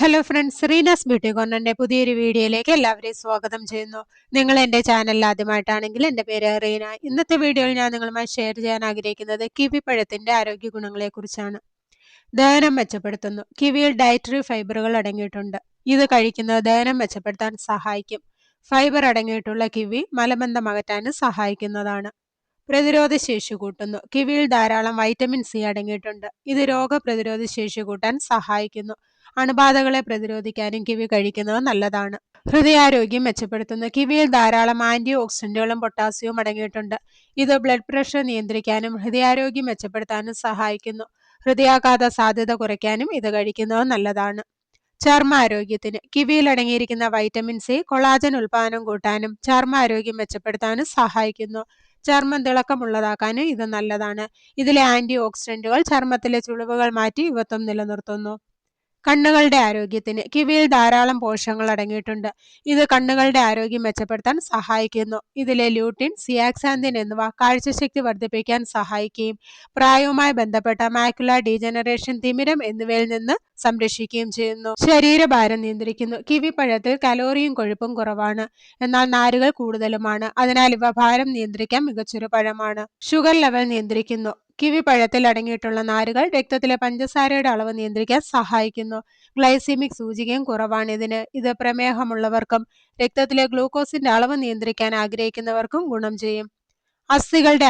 Hello friends, Reena's beauty കോർണറിന്റെ പുതിയൊരു വീഡിയോയിലേക്ക് എല്ലാവരെയും സ്വാഗതം ചെയ്യുന്നു. നിങ്ങൾ എൻ്റെ ചാനലിൽ ആദ്യമായിട്ടാണെങ്കിൽ എൻ്റെ പേര് റീന. ഇന്നത്തെ വീഡിയോയിൽ ഞാൻ നിങ്ങളുമായി ഷെയർ ചെയ്യാൻ ആഗ്രഹിക്കുന്നത് കിവി പഴത്തിന്റെ ആരോഗ്യ ഗുണങ്ങളെക്കുറിച്ചാണ്. ദഹനം മെച്ചപ്പെടുത്തുന്നു. കിവിയിൽ ഡയറ്ററി ഫൈബറുകൾ അടങ്ങിയിട്ടുണ്ട്. ഇത് കഴിക്കുന്നത് ദഹനം മെച്ചപ്പെടുത്താൻ സഹായിക്കും. ഫൈബർ അടങ്ങിയിട്ടുള്ള കിവി മലബന്ധം അകറ്റാനും സഹായിക്കുന്നതാണ്. പ്രതിരോധ ശേഷി കൂട്ടുന്നു. കിവിയിൽ ധാരാളം വൈറ്റമിൻ സി അടങ്ങിയിട്ടുണ്ട്. ഇത് രോഗപ്രതിരോധ ശേഷി കൂട്ടാൻ സഹായിക്കുന്നു. അണുബാധകളെ പ്രതിരോധിക്കാനും കിവി കഴിക്കുന്നത് നല്ലതാണ്. ഹൃദയാരോഗ്യം മെച്ചപ്പെടുത്തുന്നു. കിവിയിൽ ധാരാളം ആന്റി ഓക്സിഡന്റുകളും പൊട്ടാസ്യവും അടങ്ങിയിട്ടുണ്ട്. ഇത് ബ്ലഡ് പ്രഷർ നിയന്ത്രിക്കാനും ഹൃദയാരോഗ്യം മെച്ചപ്പെടുത്താനും സഹായിക്കുന്നു. ഹൃദയാഘാത സാധ്യത കുറയ്ക്കാനും ഇത് കഴിക്കുന്നത് നല്ലതാണ്. ചർമ്മാരോഗ്യത്തിന് കിവിയിൽ അടങ്ങിയിരിക്കുന്ന വൈറ്റമിൻ സി കൊളാജൻ ഉൽപാദനം കൂട്ടാനും ചർമ്മാരോഗ്യം മെച്ചപ്പെടുത്താനും സഹായിക്കുന്നു. ചർമ്മം തിളക്കമുള്ളതാക്കാനും ഇത് നല്ലതാണ്. ഇതിലെ ആന്റി ഓക്സിഡന്റുകൾ ചർമ്മത്തിലെ ചുളിവുകൾ മാറ്റി യുവത്വം നിലനിർത്തുന്നു. കണ്ണുകളുടെ ആരോഗ്യത്തിന് കിവിയിൽ ധാരാളം പോഷകങ്ങൾ അടങ്ങിയിട്ടുണ്ട്. ഇത് കണ്ണുകളുടെ ആരോഗ്യം മെച്ചപ്പെടുത്താൻ സഹായിക്കുന്നു. ഇതിലെ ല്യൂട്ടിൻ, സിയാക്സാന്തിൻ എന്നിവ കാഴ്ചശക്തി വർദ്ധിപ്പിക്കാൻ സഹായിക്കുകയും പ്രായവുമായി ബന്ധപ്പെട്ട മാക്കുലർ ഡീജനറേഷൻ, തിമിരം എന്നിവയിൽ നിന്ന് സംരക്ഷിക്കുകയും ചെയ്യുന്നു. ശരീരഭാരം നിയന്ത്രിക്കുന്നു. കിവി പഴത്തിൽ കലോറിയും കൊഴുപ്പും കുറവാണ്, എന്നാൽ നാരുകൾ കൂടുതലുമാണ്. അതിനാൽ ഇവ ഭാരം നിയന്ത്രിക്കാൻ മികച്ചൊരു പഴമാണ്. ഷുഗർ ലെവൽ നിയന്ത്രിക്കുന്നു. കിവി പഴത്തിൽ അടങ്ങിയിട്ടുള്ള നാരുകൾ രക്തത്തിലെ പഞ്ചസാരയുടെ അളവ് നിയന്ത്രിക്കാൻ സഹായിക്കുന്നു. ഗ്ലൈസീമിക് സൂചികയും കുറവാണ് ഇതിന്. ഇത് പ്രമേഹമുള്ളവർക്കും രക്തത്തിലെ ഗ്ലൂക്കോസിന്റെ അളവ് നിയന്ത്രിക്കാൻ ആഗ്രഹിക്കുന്നവർക്കും ഗുണം ചെയ്യും. അസ്ഥികളുടെ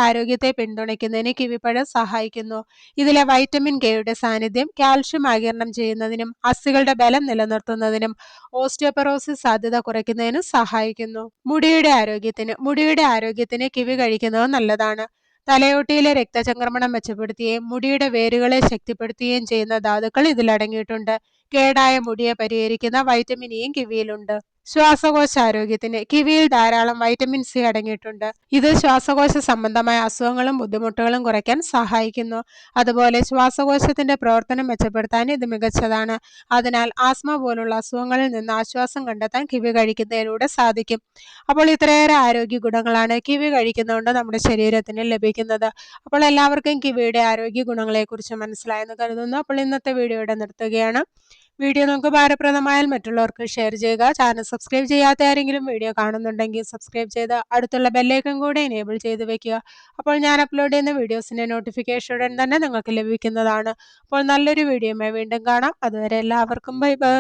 ആരോഗ്യത്തെ പിന്തുണയ്ക്കുന്നതിന് കിവിപ്പഴം സഹായിക്കുന്നു. ഇതിലെ വൈറ്റമിൻ കെയുടെ സാന്നിധ്യം കാൽഷ്യം ആഗിരണം ചെയ്യുന്നതിനും അസ്ഥികളുടെ ബലം നിലനിർത്തുന്നതിനും ഓസ്റ്റിയോപൊറോസിസ് സാധ്യത കുറയ്ക്കുന്നതിനും സഹായിക്കുന്നു. മുടിയുടെ ആരോഗ്യത്തിന് കിവി കഴിക്കുന്നത് നല്ലതാണ്. തലയോട്ടിയിലെ രക്തചംക്രമണം മെച്ചപ്പെടുത്തുകയും മുടിയുടെ വേരുകളെ ശക്തിപ്പെടുത്തുകയും ചെയ്യുന്ന ധാതുക്കൾ ഇതിലടങ്ങിയിട്ടുണ്ട്. കേടായ മുടിയെ പരിഹരിക്കുന്ന വൈറ്റമിൻ ഇയും കിവിയിലുണ്ട്. ശ്വാസകോശാരോഗ്യത്തിന് കിവിയിൽ ധാരാളം വൈറ്റമിൻ സി അടങ്ങിയിട്ടുണ്ട്. ഇത് ശ്വാസകോശ സംബന്ധമായ അസുഖങ്ങളും ബുദ്ധിമുട്ടുകളും കുറയ്ക്കാൻ സഹായിക്കുന്നു. അതുപോലെ ശ്വാസകോശത്തിന്റെ പ്രവർത്തനം മെച്ചപ്പെടുത്താൻ ഇത് മികച്ചതാണ്. അതിനാൽ ആസ്മ പോലുള്ള അസുഖങ്ങളിൽ നിന്ന് ആശ്വാസം കണ്ടെത്താൻ കിവി കഴിക്കുന്നതിലൂടെ സാധിക്കും. അപ്പോൾ ഇത്രയേറെ ആരോഗ്യ ഗുണങ്ങളാണ് കിവി കഴിക്കുന്നതുകൊണ്ട് നമ്മുടെ ശരീരത്തിന് ലഭിക്കുന്നത്. അപ്പോൾ എല്ലാവർക്കും കിവിയുടെ ആരോഗ്യ ഗുണങ്ങളെക്കുറിച്ച് മനസ്സിലായെന്ന് കരുതുന്നു. അപ്പോൾ ഇന്നത്തെ വീഡിയോ ഇവിടെ നിർത്തുകയാണ്. വീഡിയോ നമുക്ക് ഉപകാരപ്രദമായാൽ മറ്റുള്ളവർക്ക് ഷെയർ ചെയ്യുക. ചാനൽ സബ്സ്ക്രൈബ് ചെയ്യാത്ത ആരെങ്കിലും വീഡിയോ കാണുന്നുണ്ടെങ്കിൽ സബ്സ്ക്രൈബ് ചെയ്ത് അടുത്തുള്ള ബെല്ലൈക്കൺ കൂടെ എനേബിൾ ചെയ്ത് വെക്കുക. അപ്പോൾ ഞാൻ അപ്ലോഡ് ചെയ്യുന്ന വീഡിയോസിന്റെ നോട്ടിഫിക്കേഷൻ ഉടൻ തന്നെ നിങ്ങൾക്ക് ലഭിക്കുന്നതാണ്. അപ്പോൾ നല്ലൊരു വീഡിയോയുമായി വീണ്ടും കാണാം. അതുവരെ എല്ലാവർക്കും ബൈ ബൈ.